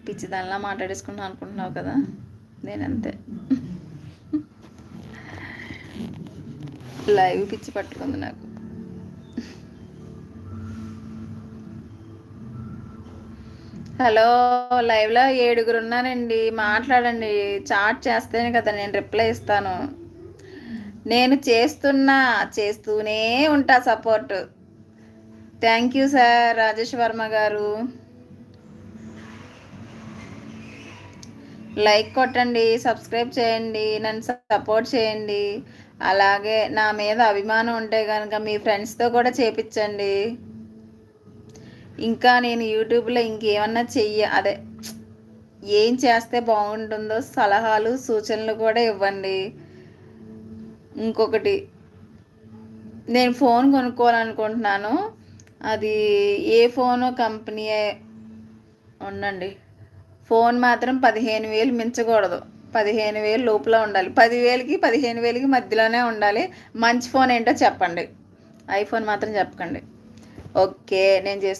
పిచ్చిదానిలా మాట్లాడేసుకుంటాను అనుకుంటున్నావు కదా, నేనంతే. లైవ్ పిచ్చి పట్టుకుంది నాకు. హలో, లైవ్లో 7 ఉన్నానండి, మాట్లాడండి. చాట్ చేస్తేనే కదా నేను రిప్లై ఇస్తాను. నేను చేస్తూనే ఉంటా support. Thank you sir Rajesh Varma గారు. లైక్ కొట్టండి, సబ్స్క్రైబ్ చేయండి, నన్ను సపోర్ట్ చేయండి. అలాగే నా మీద అభిమానం ఉంటే కనుక మీ ఫ్రెండ్స్తో కూడా చేపించండి. ఇంకా నేను యూట్యూబ్లో ఇంకేమన్నా అదే ఏం చేస్తే బాగుంటుందో సలహాలు సూచనలు కూడా ఇవ్వండి. ఇంకొకటి, నేను ఫోన్ కొనుక్కోవాలనుకుంటున్నాను. అది ఏ ఫోను కంపెనీ ఉండండి. ఫోన్ మాత్రం 15,000 మించకూడదు, 15,000 లోపల ఉండాలి. 10,000కి 15,000కి మధ్యలోనే ఉండాలి. మంచి ఫోన్ ఏంటో చెప్పండి, ఐఫోన్ మాత్రం చెప్పకండి. ఓకే, నేను చేస్తాను.